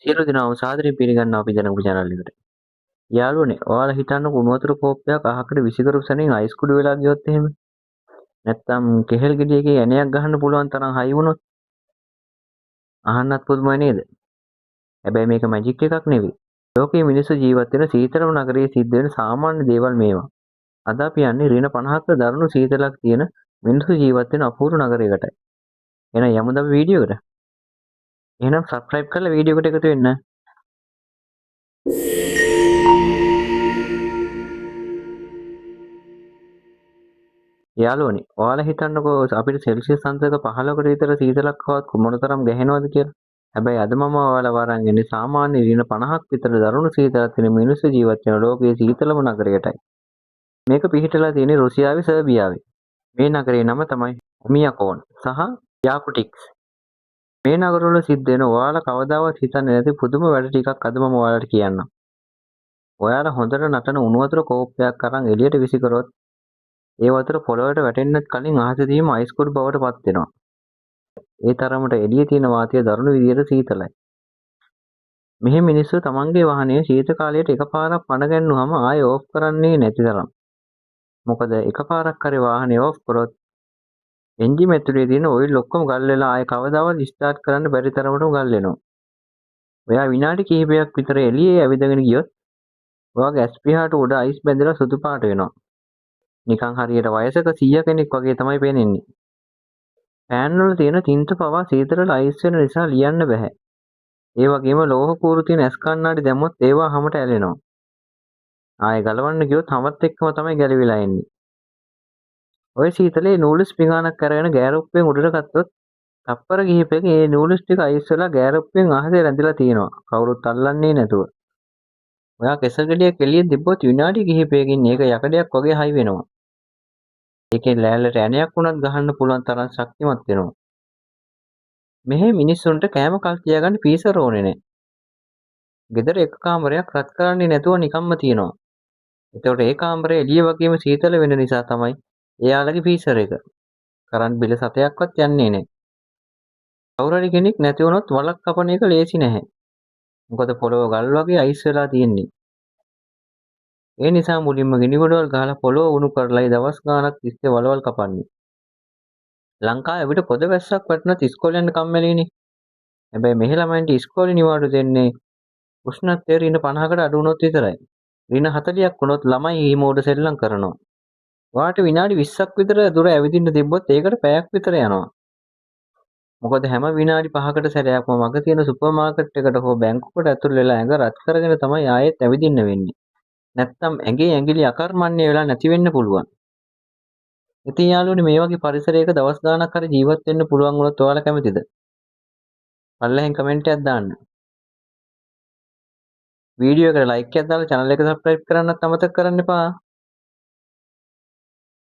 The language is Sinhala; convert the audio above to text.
සියලු දෙනාම සාදරයෙන් පිළිගන්නවා අපි ජනප channel එකට. යාළුවනේ, ඔයාලා හිතන්නකො උණු වතුර කෝප්පයක් අහකට විසිකරපු සැනින් අයිස් කුඩු වෙලා ගියොත් එහෙම. නැත්තම් කෙහෙල් ගෙඩියකින් ඇණයක් ගහන්න පුළුවන් තරම් හයි වුණොත් අහන්නත් පුදුමයි නේද? හැබැයි මේක මැජික් එකක් නෙවෙයි. ලෝකයේ මිනිස්සු ජීවත් වෙන සීතලම නගරයේ සිද්ධ වෙන සාමාන්‍ය දේවල් මේවා. අද අපි යන්නේ ඍණ 50ක දරුණු සීතලක් තියෙන මිනිස්සු ජීවත් වෙන අපූර්ව නගරයකටයි. එහෙනම් යමුද අපි වීඩියෝ එකට? එහෙනම් subscribe කරලා වීඩියෝ එකට එකතු වෙන්න. යාළුවනේ, ඔයාලා හිතන්නකෝ අපිට සෙල්සියස් අංශක 15කට විතර සීතලක් ආවත් මොනතරම් ගැහෙනවද කියලා. හැබැයි අද මම ඔයාලා වරන් එන්නේ සාමාන්‍ය ඍණ 50ක් විතර දරුණු සීතලක් තියෙන මිනිස්සු ජීවත් වෙන ලෝකයේ සීතලම නගරයටයි. මේක පිහිටලා තියෙන්නේ රුසියාවේ සර්බියාවේ. මේ නගරේ නම තමයි ඔමියකෝන් සහ යාකුටික්ස්. මේ නගරවල සිද්ධ වෙන ඔයාලා කවදාවත් හිතන්නේ නැති පුදුම වැඩ ටිකක් අද මම ඔයාලට කියන්නම්. ඔයාලා හොඳට නටන උණු වතුර කෝප්පයක් අරන් එළියට විසිකරොත් ඒ වතුර පොළොවට වැටෙන්නත් කලින් අහසේ තියෙන අයිස් කුඩු බවට පත් වෙනවා. ඒ තරමට එළියේ තියෙන වාතය දරුණු විදියට සීතලයි. මෙහි මිනිස්සු තමන්ගේ වාහනය ශීත කාලයට එකපාරක් පණ ගැන්නුවම ආයෙ ඕෆ් කරන්නේ නැති තරම්. මොකද එකපාරක් හරි වාහනේ ඕෆ් කරොත් එන්ජින් ඇතුලේ තියෙන ඔයිල් ඔක්කොම ගල් වෙලා ආයෙ කවදාවත් ස්ටාර්ට් කරන්න බැරි තරමටම ගල් වෙනවා. ඔයා විනාඩි කිහිපයක් විතර එළියේ ඇවිදගෙන ගියොත් ඔයාගේ ඇස් පිහාට උඩ අයිස් බැඳලා සුදු පාට වෙනවා. නිකන් හරියට වයසක 100 කෙනෙක් වගේ තමයි පේන්නේ. ෆෑන් වල තියෙන තින්ත පවා සීතලට අයිස් වෙන නිසා ලියන්න බෑ. ඒ වගේම ලෝහ කූරු තියෙන ඇස් කණ්ණාඩි දැම්මොත් ඒවා හැමට ඇලෙනවා. ආයෙ ගලවන්න ගියොත් හැමත් එක්කම තමයි ගැලවිලා එන්නේ. ඔය සීතලේ නූඩල්ස් පිඟානක් අරගෙන ගෑරුප්පෙන් උඩට ගත්තොත් තප්පර කිහිපයක ඒ නූඩල්ස් ටික අයිස් වෙලා ගෑරුප්පෙන් අහසේ රැඳිලා තියෙනවා. කවුරුත් අල්ලන්නේ නැතුව. ඔයා කෙසල් ගෙඩියක් එළියෙන් තිබ්බොත් විනාඩි කිහිපයකින් ඒක යකඩයක් වගේ හයි වෙනවා. ඒකෙන් ලෑල්ලට ඇණයක් වුණත් ගහන්න පුළුවන් තරම් ශක්තිමත් වෙනවා. මෙහි මිනිස්සුන්ට කෑම කල් තියාගන්න පීසර ඕනේ නැහැ. ගෙදර එක කාමරයක් රත් කරන්නේ නැතුව නිකම්ම තියෙනවා. එතකොට ඒ කාමරය එළිය වගේම සීතල වෙන නිසා තමයි එයාලගේ පීසර එක. කරන්ට් බිල සතයක්වත් යන්නේ නැහැ. කවුරු හරි කෙනෙක් නැති වුණොත් වලක් කපන එක ලේසි නැහැ. මොකද පොළොව ගල් වගේ අයිස් වෙලා තියෙන්නේ. ඒ නිසා මුලින්ම ගිනි ගොඩවල් ගහලා පොළොව උණු කරලායි දවස් ගාණක් තිස්සේ වලවල් කපන්නේ. ලංකාවේ අපිට පොද වැස්සක් වටනත් ඉස්කෝලේ යන්න කම්මැලිනේ. හැබැයි මෙහි ළමයින්ට ඉස්කෝලේ නිවාඩු දෙන්නේ උෂ්ණත්වය ඍණ 50කට අඩු වුණොත් විතරයි. ඍණ 40ක් වුණොත් ළමයි හිමෝඩ සෙල්ලම් කරනවා. ඔයාට විනාඩි 20ක් විතර දුර ඇවිදින්න තිබ්බොත් ඒකට පැයක් විතර යනවා. මොකද හැම විනාඩි 5කට සැරයක්ම මග තියෙන සුපර් මාකට් එකට හෝ බැංකුවකට ඇතුල් වෙලා ඇඟ රත් කරගෙන තමයි ආයෙත් ඇවිදින්න වෙන්නේ. නැත්තම් ඇඟේ ඇඟිලි අකර්මණ්‍ය වෙලා නැති වෙන්න පුළුවන්. ඉතින් යාළුවනේ මේ වගේ පරිසරයක දවස් ගාණක් හරි ජීවත් වෙන්න පුළුවන් වුණොත් ඔයාලා කැමතිද? පල්ලෙහෙන් කමෙන්ට් එකක් දාන්න. වීඩියෝ එකට ලයික් එකක් දාලා channel එක subscribe කරන්නත් අමතක කරන්න එපා.